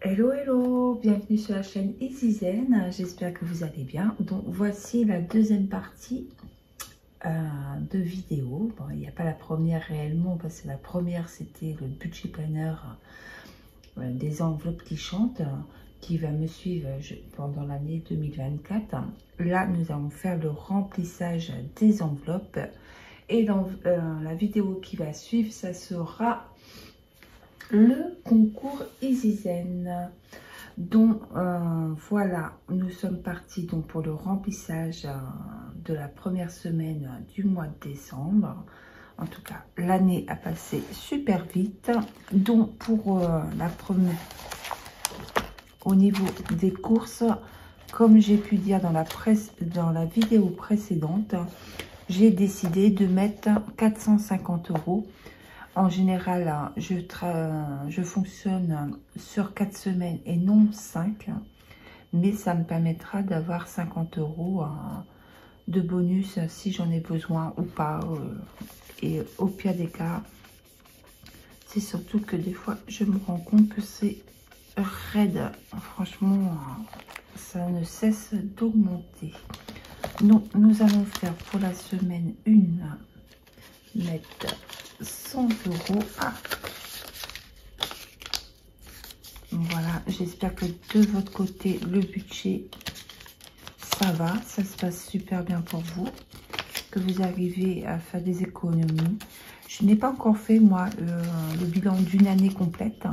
Hello, hello, bienvenue sur la chaîne Easy Zen, j'espère que vous allez bien. Donc voici la deuxième partie de vidéo. Bon, il n'y a pas la première réellement parce que la première c'était le budget planner des enveloppes qui chantent qui va me suivre pendant l'année 2024. Là nous allons faire le remplissage des enveloppes et dans la vidéo qui va suivre ça sera le concours Easy Zen. Donc voilà, nous sommes partis donc pour le remplissage de la première semaine du mois de décembre. En tout cas, l'année a passé super vite. Donc pour la première, au niveau des courses, comme j'ai pu dire dans la vidéo précédente, j'ai décidé de mettre 450 €. En général, je fonctionne sur 4 semaines et non 5. Mais ça me permettra d'avoir 50 € de bonus si j'en ai besoin ou pas. Et au pire des cas, c'est surtout que des fois, je me rends compte que c'est raide. Franchement, ça ne cesse d'augmenter. Donc, nous allons faire pour la semaine 1, mettre 100 €. Voilà, j'espère que de votre côté, le budget, ça va. Ça se passe super bien pour vous. Que vous arrivez à faire des économies. Je n'ai pas encore fait, moi, le bilan d'une année complète.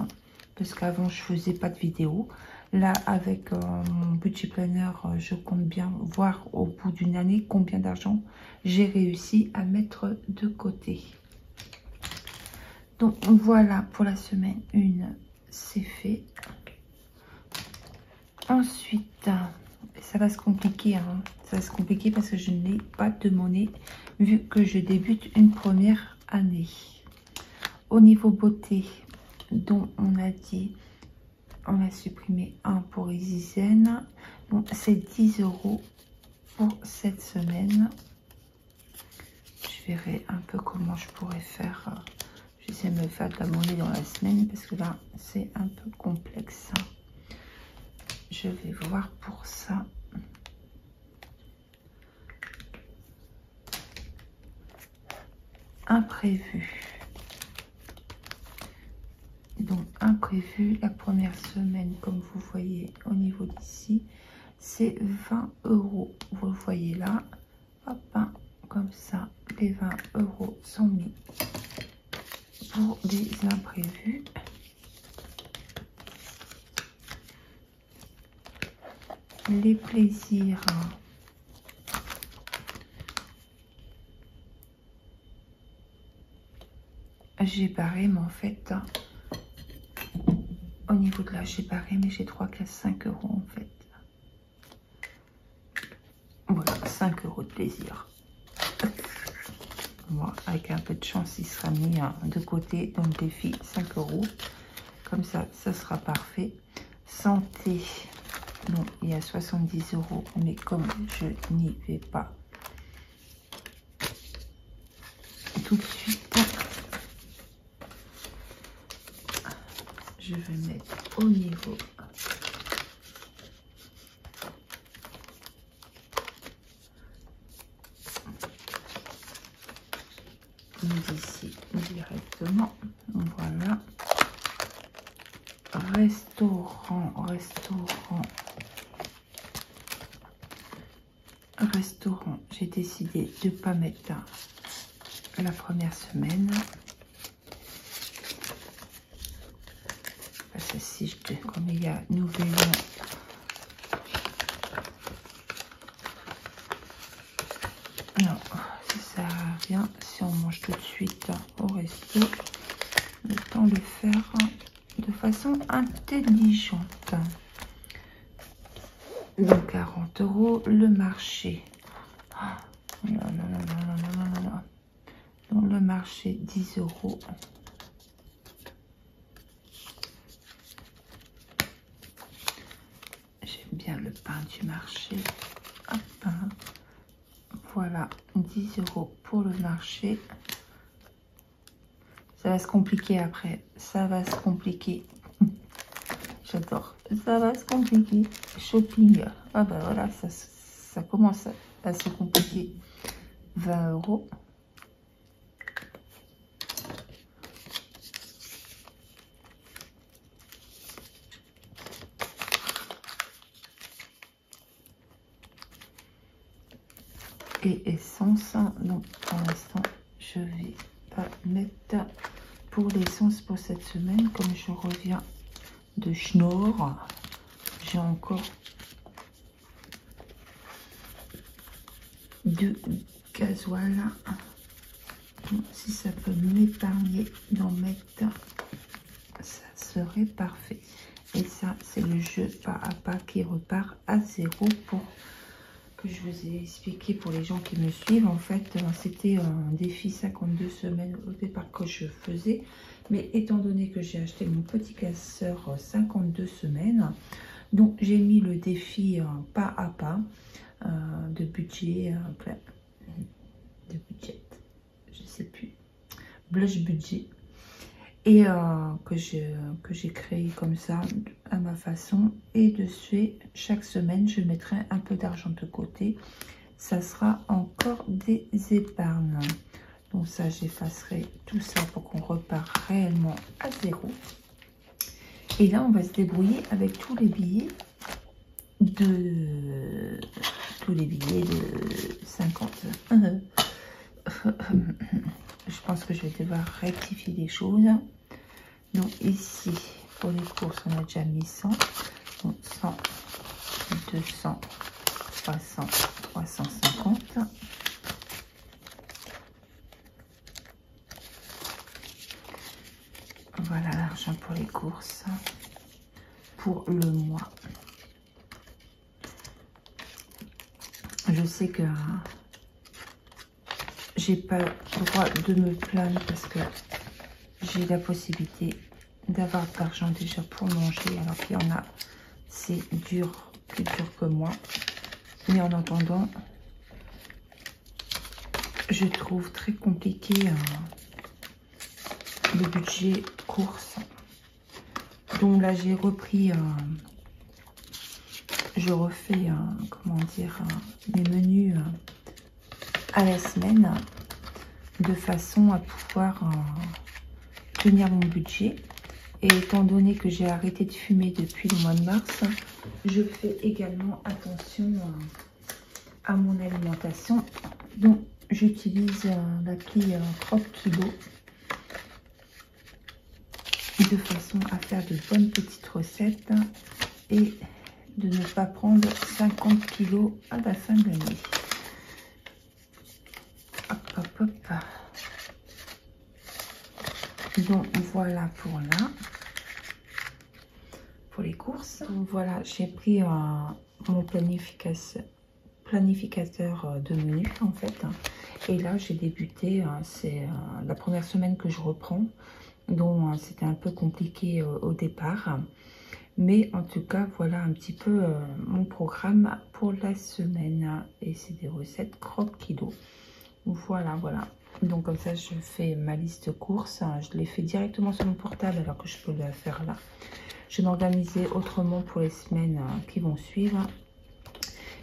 Parce qu'avant, je faisais pas de vidéo. Là, avec mon budget planner, je compte bien voir au bout d'une année combien d'argent j'ai réussi à mettre de côté. Donc voilà pour la semaine 1, c'est fait. Ensuite, ça va se compliquer, hein. Ça va se compliquer parce que je n'ai pas de monnaie vu que je débute une première année. Au niveau beauté, dont on a dit, on a supprimé un pour Easy Zen. Bon, c'est 10 € pour cette semaine. Je verrai un peu comment je pourrais faire. J'essaie de me faire de la monnaie dans la semaine parce que là, c'est un peu complexe. Je vais voir pour ça. Imprévu. Donc, imprévu, la première semaine, comme vous voyez au niveau d'ici, c'est 20 €. Vous le voyez là. Hop, hein, comme ça, les 20 € sont mis pour des imprévus. Les plaisirs. J'ai barré, mais en fait, au niveau de là, j'ai barré, mais j'ai 3, 4, 5 € en fait. Voilà, 5 € de plaisir. Bon, avec un peu de chance, il sera mis de côté dans le défi 5 €. Comme ça, ça sera parfait. Santé. Donc, il y a 70 €, mais comme je n'y vais pas tout de suite, je vais mettre au niveau d'ici directement. Voilà. Restaurant, j'ai décidé de ne pas mettre la première semaine. Parce que si comme il y a Nouvel An, non, ça sert à rien. Si on mange tout de suite au resto, le temps de le faire de façon intelligente. Donc 40 €, le marché. Non, non, non, non, non, non, non, non. Donc le marché 10 €. J'aime bien le pain du marché. Hop, hein. Voilà, 10 € pour le marché. Ça va se compliquer après. Ça va se compliquer. j'adore. Ça va se compliquer. Shopping. Ah bah voilà, ça commence à se compliquer. 20 €. Et essence. Donc pour l'instant, je vais pas mettre pour l'essence pour cette semaine. Comme je reviens de Schnorr, j'ai encore de gasoil. Donc, si ça peut m'épargner d'en mettre, ça serait parfait. Et ça, c'est le jeu pas à pas qui repart à 0 pour que je vous ai expliqué pour les gens qui me suivent. En fait, c'était un défi 52 semaines au départ que je faisais. Mais étant donné que j'ai acheté mon petit casseur 52 semaines, donc j'ai mis le défi pas à pas de budget, je sais plus, blush budget. Et que j'ai créé comme ça à ma façon. Et dessus, chaque semaine, je mettrai un peu d'argent de côté. Ça sera encore des épargnes. Donc ça, j'effacerai tout ça pour qu'on repart réellement à 0. Et là, on va se débrouiller avec tous les billets de 50. Je pense que je vais devoir rectifier les choses. Donc ici, pour les courses, on a déjà mis 100. Donc 100, 200, 300, 350. Voilà l'argent pour les courses pour le mois. Je sais que j'ai pas le droit de me plaindre parce que j'ai la possibilité d'avoir de l'argent déjà pour manger, alors qu'il y en a, c'est dur, plus dur que moi. Mais en attendant, je trouve très compliqué le budget course. Donc là, j'ai repris, je refais, comment dire, mes menus à la semaine, de façon à pouvoir tenir mon budget. Et étant donné que j'ai arrêté de fumer depuis le mois de mars, je fais également attention à mon alimentation. Donc j'utilise l'appli Crop Kilo de façon à faire de bonnes petites recettes et de ne pas prendre 50 kilos à la fin de l'année. Hop, hop, hop. Donc voilà pour là, pour les courses. Donc voilà, j'ai pris mon planificateur de menu en fait. Et là j'ai débuté, c'est la première semaine que je reprends. Donc c'était un peu compliqué au départ. Mais en tout cas, voilà un petit peu mon programme pour la semaine. Et c'est des recettes Crop Kilo. Voilà, voilà. Donc comme ça, je fais ma liste courses. Je l'ai fait directement sur mon portable alors que je peux la faire là. Je vais m'organiser autrement pour les semaines qui vont suivre.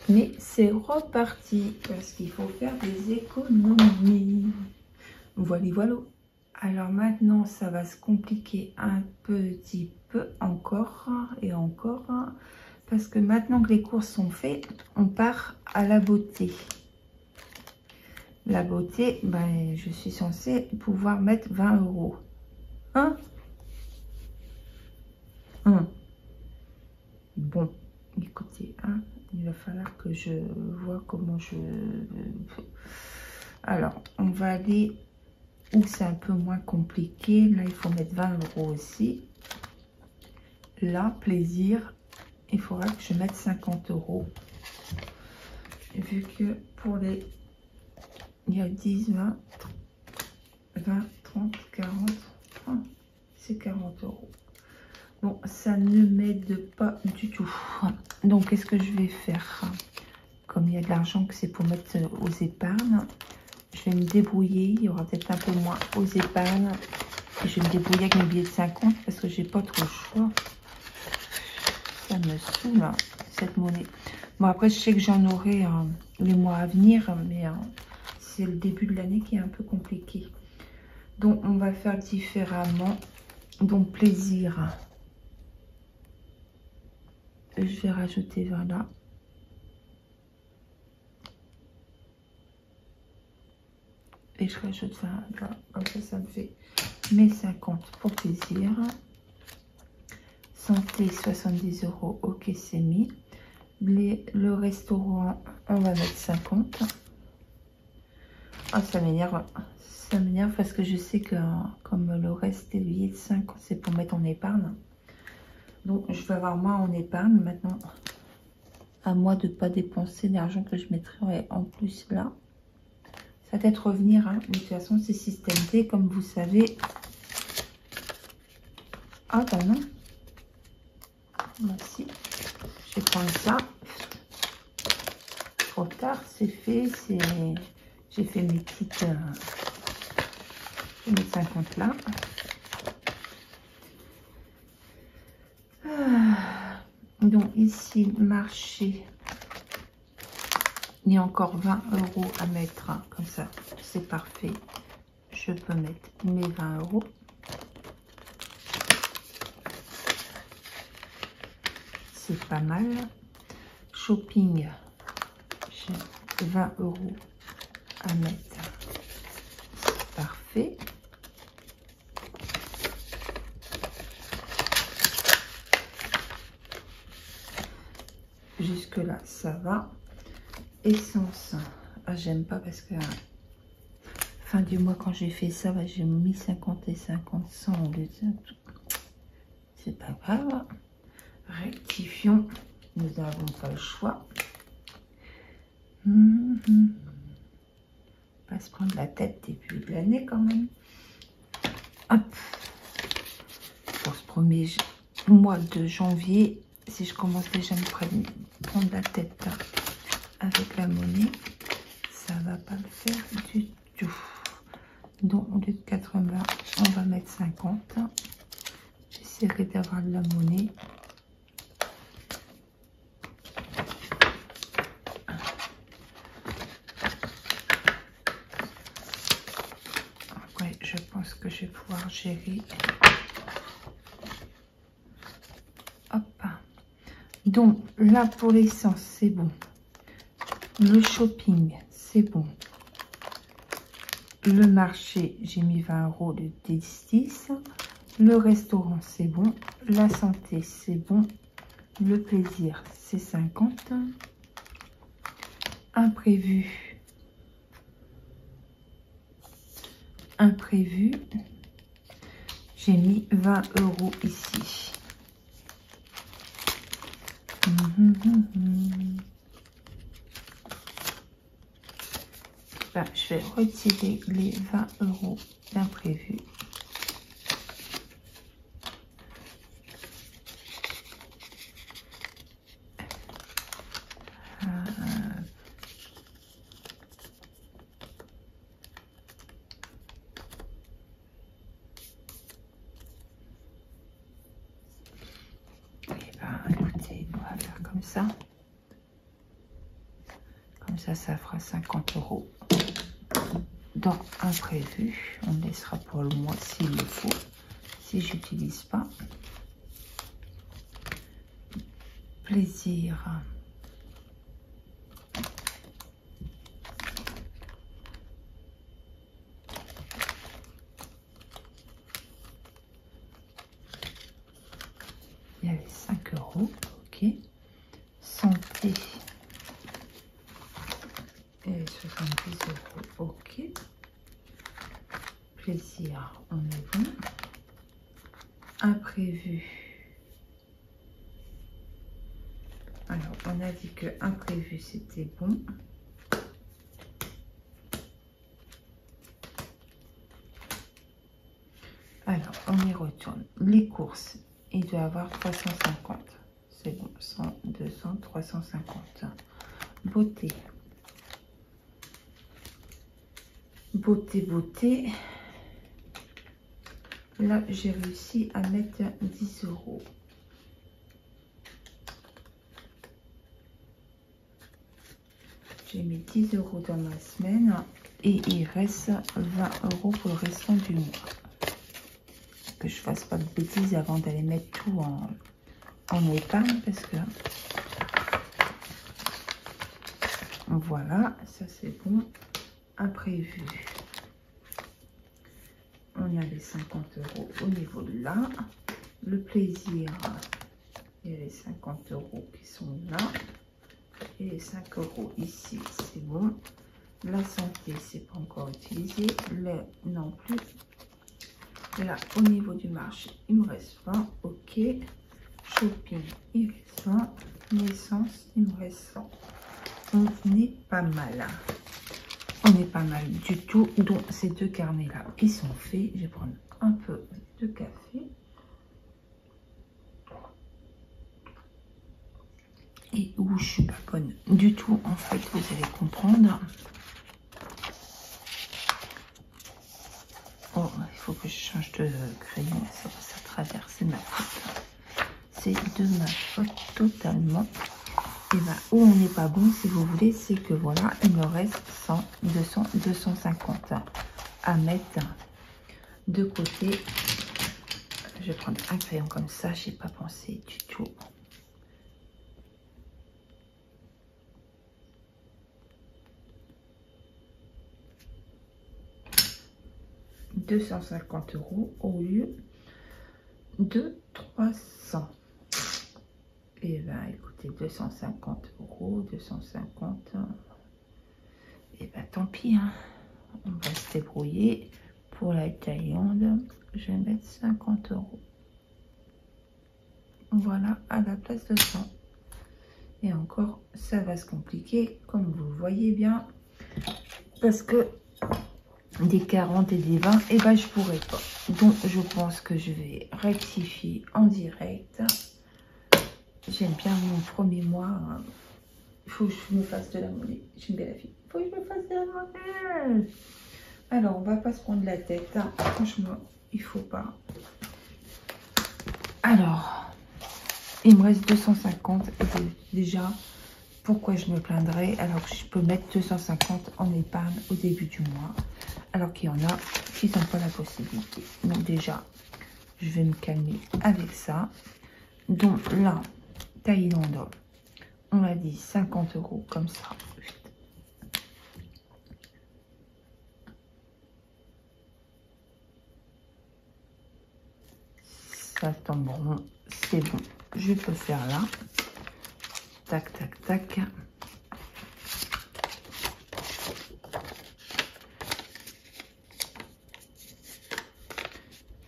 Mais c'est reparti parce qu'il faut faire des économies. Voilà, voilà. Alors maintenant, ça va se compliquer un petit peu encore et encore. Parce que maintenant que les courses sont faites, on part à la beauté. La beauté, ben, je suis censée pouvoir mettre 20 €. Hein? Bon, écoutez, hein, il va falloir que je vois comment je... Alors, on va aller où c'est un peu moins compliqué. Là, il faut mettre 20 € aussi. Là, plaisir, il faudra que je mette 50 €. Vu que pour les... Il y a 10, 20, 30, 40. Ah, c'est 40 €. Bon, ça ne m'aide pas du tout. Donc, qu'est-ce que je vais faire? Comme il y a de l'argent que c'est pour mettre aux épargnes, je vais me débrouiller. Il y aura peut-être un peu moins aux épargnes. Et je vais me débrouiller avec mes billets de 50 parce que j'ai pas trop le choix. me saoule, hein, cette monnaie. Bon, après, je sais que j'en aurai les mois à venir, mais c'est le début de l'année qui est un peu compliqué. Donc, on va faire différemment. Donc, plaisir. Je vais rajouter 20 là. Et je rajoute 20 là. Comme ça me fait mes 50 pour plaisir. Santé, 70 €. Ok, c'est mis. Le restaurant, on va mettre 50. Ah, ça m'énerve. Ça m'énerve parce que je sais que comme le reste des billets de 5, c'est pour mettre en épargne. Donc, je vais avoir moins en épargne maintenant. À moi de ne pas dépenser l'argent que je mettrai en plus là. Ça va peut-être revenir. Hein. De toute façon, c'est système T, comme vous savez. Ah, bah non. Merci. Je vais prendre ça. Trop tard, c'est fait. J'ai fait mes petites... mes 50 là. Donc ici, marché. Il y a encore 20 € à mettre. Hein, comme ça, c'est parfait. Je peux mettre mes 20 €. C'est pas mal. Shopping. J'ai 20 € à mettre. Parfait. Jusque là, ça va. Essence. Ah, j'aime pas parce que fin du mois, quand j'ai fait ça, bah, j'ai mis 50 et 50, 100 au lieu de... C'est pas grave. Rectifions. Nous n'avons pas le choix. Pas se prendre la tête début de l'année quand même. Hop. Pour ce premier mois de janvier, si je commence déjà à me prendre la tête avec la monnaie, ça va pas le faire du tout. Donc au lieu de 80, on va mettre 50. J'essaierai d'avoir de la monnaie. Après, je pense que je vais pouvoir gérer. Hop. Donc là pour l'essence, c'est bon. Le shopping, c'est bon. Le marché, j'ai mis 20 € de D10. Le restaurant, c'est bon. La santé, c'est bon. Le plaisir, c'est 50. Imprévu. Imprévu. J'ai mis 20 € ici. Ben, je vais retirer les 20 € d'imprévu. Écoutez, on va faire comme ça. Comme ça fera 50 € dans imprévu. On laissera pour le mois s'il le faut, si j'utilise pas. Plaisir. Il y avait 5 €, ok. Santé. Et 70 €, ok. Plaisir, on est bon. Imprévu. Alors, on a dit que imprévu, c'était bon. Alors, on y retourne. Les courses, il doit y avoir 350. C'est bon, 100, 200, 350. Beauté. Beauté, beauté. Là, j'ai réussi à mettre 10 €. j'ai mis 10 € dans ma semaine et il reste 20 € pour le restant du mois. Que je fasse pas de bêtises avant d'aller mettre tout en épargne parce que voilà, ça c'est bon. Imprévu. On a les 50 € au niveau de là. Le plaisir, il y a les 50 € qui sont là. Et les 5 € ici, c'est bon. La santé, c'est pas encore utilisé. Le non plus. Là, au niveau du marché, il me reste 20. Ok. Shopping, il reste 20. Naissance, il me reste 100. On est pas mal. On n'est pas mal du tout. Donc, ces deux carnets-là, ils sont faits. Je vais prendre un peu de café. Et où je suis pas bonne du tout, en fait, vous allez comprendre. Oh, il faut que je change de crayon. Ça traverse ma faute. C'est de ma faute totalement. Et bien, où on n'est pas bon, si vous voulez, c'est que voilà, il me reste 100, 200, 250 à mettre de côté. Je vais prendre un crayon comme ça, je n'ai pas pensé du tout. « 250 € au lieu de 300. Et bien, écoutez, 250 €, 250. Et bien, tant pis, hein. On va se débrouiller. Pour la Thaïlande, je vais mettre 50 €. Voilà, à la place de 100. Et encore, ça va se compliquer, comme vous le voyez bien. Parce que des 40 et des 20, et ben je pourrais pas. Donc, je pense que je vais rectifier en direct. J'aime bien mon premier mois. Il faut que je me fasse de la monnaie. J'aime bien la fille. Il faut que je me fasse de la monnaie. Alors, on va pas se prendre la tête. Hein. Franchement, il faut pas. Alors, il me reste 250. Déjà, pourquoi je me plaindrais alors que je peux mettre 250 en épargne au début du mois, alors qu'il y en a qui n'ont pas la possibilité. Donc déjà, je vais me calmer avec ça. Donc là, Thaïlande, on a dit 50 € comme ça. Ça tombe rond, c'est bon. Je peux faire là. Tac, tac, tac.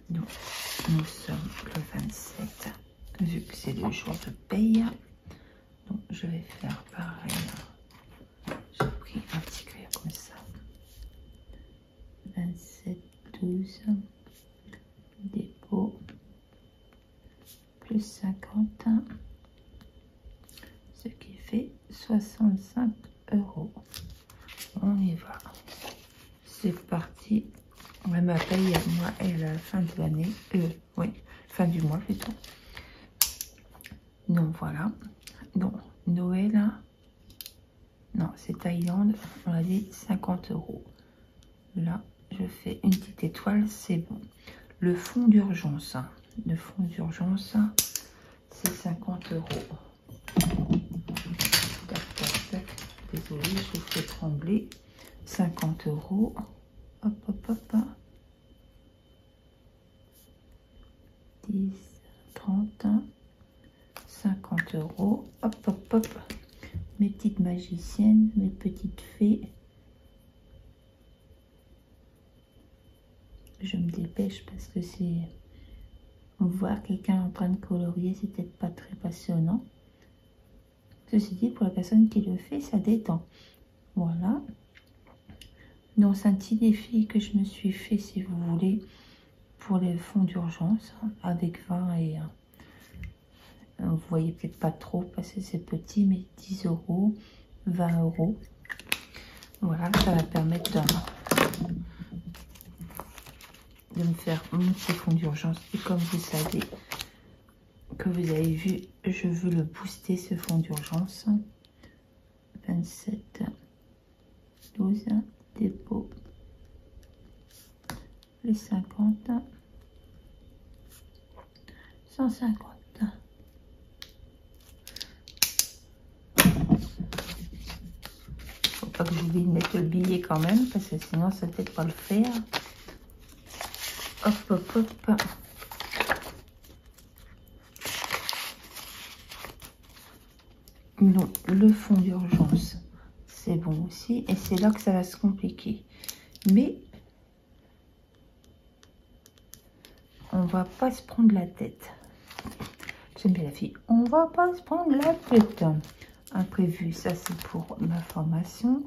Donc, nous sommes le 27, vu que c'est le jour de paye. Donc, je vais faire pareil. J'ai pris un petit crayon comme ça. 27, 12, dépôt, plus 50, ce qui fait 65 €. On y va. C'est parti. Ma paye, moi, est à la fin de l'année. Oui, fin du mois plutôt. Donc voilà. Donc, Noël. Non, c'est Thaïlande. On a dit 50 €. Là, je fais une petite étoile, c'est bon. Le fonds d'urgence. Le fonds d'urgence, c'est 50 €. Tac, tac, tac. Désolée, je vous fais trembler. 50 €. Hop, hop, hop. 10, 30, 50 €. Hop, hop, hop. Mes petites magiciennes, mes petites fées. Je me dépêche parce que c'est... Voir quelqu'un en train de colorier, c'est peut-être pas très passionnant. Ceci dit, pour la personne qui le fait, ça détend. Voilà. Donc, c'est un petit défi que je me suis fait, si vous voulez, pour les fonds d'urgence, avec 20 et... vous voyez peut-être pas trop parce que c'est petit, mais 10 €, 20 €. Voilà, ça va permettre de me faire mon petit fonds d'urgence. Et comme vous savez, que vous avez vu, je veux le booster, ce fonds d'urgence. 27, 12, dépôt, les 50, 150. Faut pas que j'oublie de mettre le billet quand même, parce que sinon ça peut-être pas le faire. Hop, hop, hop. Donc, le fond d'urgence, c'est bon aussi. Et c'est là que ça va se compliquer. Mais on va pas se prendre la tête. J'aime bien la fille. On va pas se prendre la tête. Imprévu, ça c'est pour ma formation.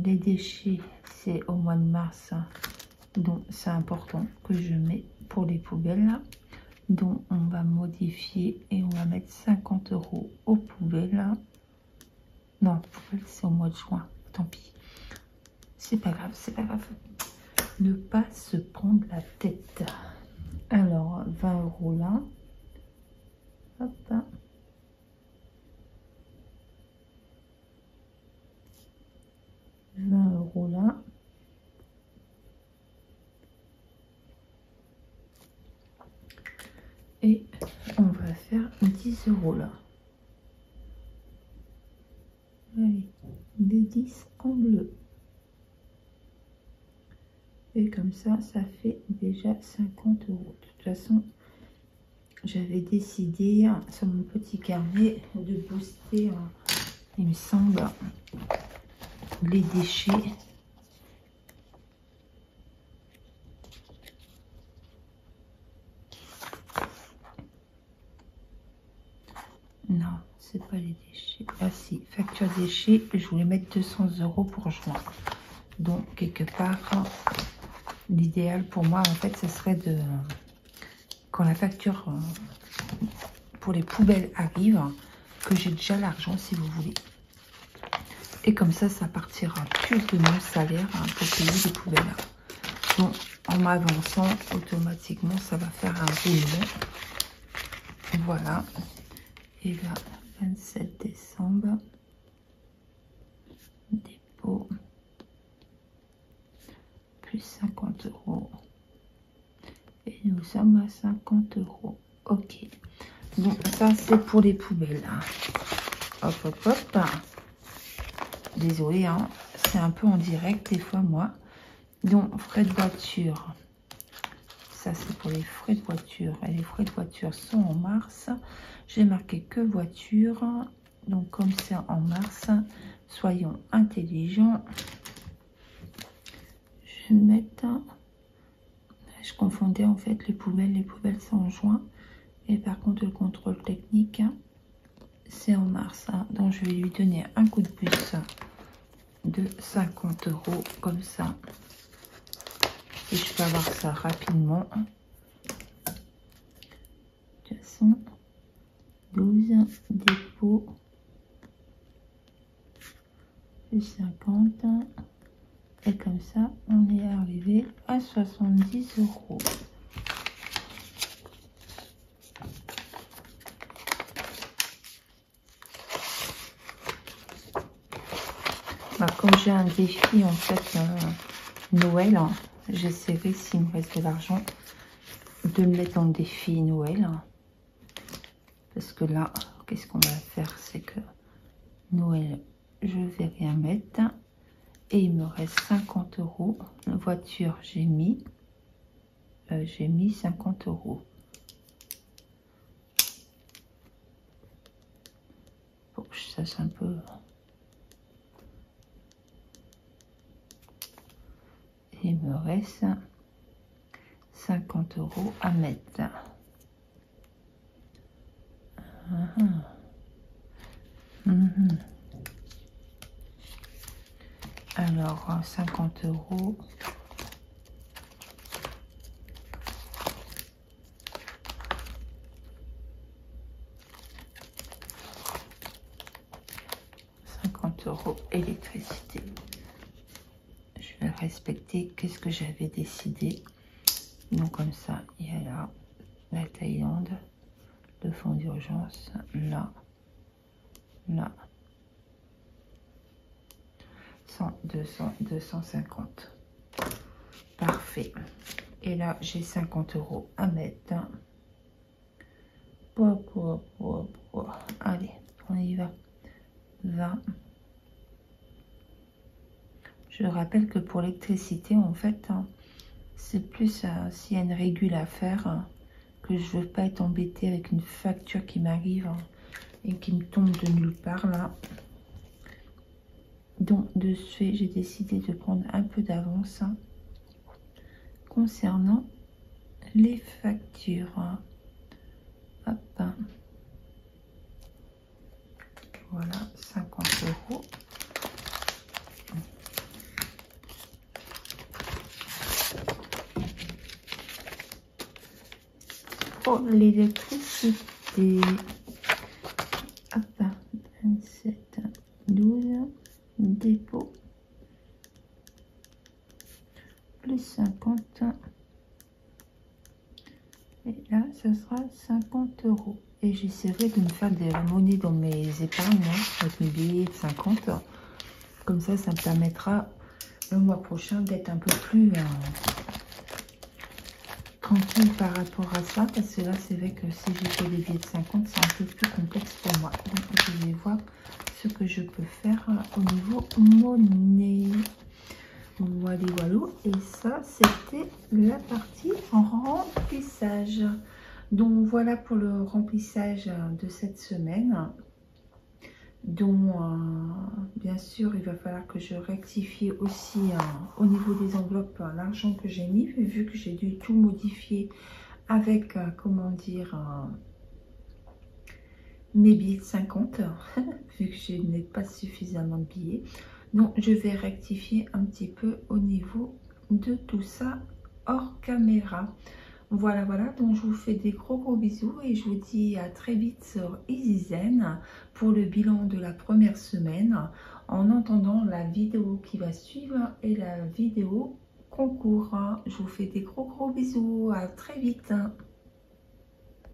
Les déchets, c'est au mois de mars. Donc, c'est important que je mets pour les poubelles. Donc, on va modifier et on va mettre 50 € aux poubelles. Non, poubelles, c'est au mois de juin. Tant pis. C'est pas grave, c'est pas grave. Ne pas se prendre la tête. Alors, 20 € là. Hop. €20 là. Et on va faire 10 € là. Allez, des 10 en bleu. Et comme ça, ça fait déjà 50 €. De toute façon, j'avais décidé sur mon petit carnet de booster, il me semble, les déchets. Non, c'est pas les déchets. Ah si, facture déchets, je voulais mettre 200 € pour juin. Donc, quelque part, l'idéal pour moi, en fait, ce serait de... Quand la facture pour les poubelles arrive, que j'ai déjà l'argent, si vous voulez. Et comme ça, ça partira plus de mon salaire pour payer les poubelles. Donc, en m'avançant, automatiquement, ça va faire un roulement. Voilà. Et là, 27 décembre, dépôt, plus 50 €. Et nous sommes à 50 €. Ok. Donc, ça, c'est pour les poubelles. Hop, hop, hop. Désolée, hein, c'est un peu en direct des fois, moi. Donc, frais de voiture. Ça, c'est pour les frais de voiture. Et les frais de voiture sont en mars. J'ai marqué que voiture. Donc, comme c'est en mars, soyons intelligents. Je vais mettre... Je confondais en fait les poubelles. Les poubelles, c'est en juin. Et par contre, le contrôle technique, c'est en mars. Donc, je vais lui donner un coup de pouce de 50 € comme ça. Et je peux avoir ça rapidement. De toute façon, 12, dépôt, plus 50. Et comme ça, on est arrivé à 70 €. Bah, comme j'ai un défi en fait Noël, j'essaierai, s'il me reste de l'argent, de le mettre dans le défi Noël. Parce que là, qu'est-ce qu'on va faire? C'est que Noël, je vais rien mettre. Et il me reste 50 €. La voiture, j'ai mis 50 €. Pour que je sache un peu. Et il me reste 50 € à mettre. Alors, 50 €. € électricité. Je vais respecter qu'est-ce que j'avais décidé. Donc comme ça, il y a là la Thaïlande, le fonds d'urgence, là, là. 100, 200, 250. Parfait. Et là, j'ai 50 € à mettre. Allez, on y va. 20. Je rappelle que pour l'électricité, en fait, c'est plus s'il y a une régule à faire, que je veux pas être embêtée avec une facture qui m'arrive et qui me tombe de nulle part là. Donc de ce fait, j'ai décidé de prendre un peu d'avance concernant les factures. Hop. Voilà, 50 €. Pour l'électricité. Hop, 27, 12, dépôt, plus 50. Et là, ça sera 50 €. Et j'essaierai de me faire de la monnaie dans mes épargnes, avec mes billets de 50. Comme ça, ça me permettra le mois prochain d'être un peu plus tranquille par rapport à ça. Parce que là, c'est vrai que si j'ai fait des billets de 50, c'est un peu plus complexe pour moi. Donc, je vais voir ce que je peux faire au niveau monnaie. Voilà, voilà. Et ça, c'était la partie remplissage. Donc, voilà pour le remplissage de cette semaine. Donc, bien sûr, il va falloir que je rectifie aussi au niveau des enveloppes l'argent que j'ai mis, vu que j'ai dû tout modifier avec, comment dire, mes billets de 50, vu que je n'ai pas suffisamment de billets. Donc, je vais rectifier un petit peu au niveau de tout ça hors caméra. Voilà, voilà. Donc, je vous fais des gros bisous et je vous dis à très vite sur EasyZen pour le bilan de la première semaine. En entendant la vidéo qui va suivre et la vidéo concours. Je vous fais des gros bisous. À très vite.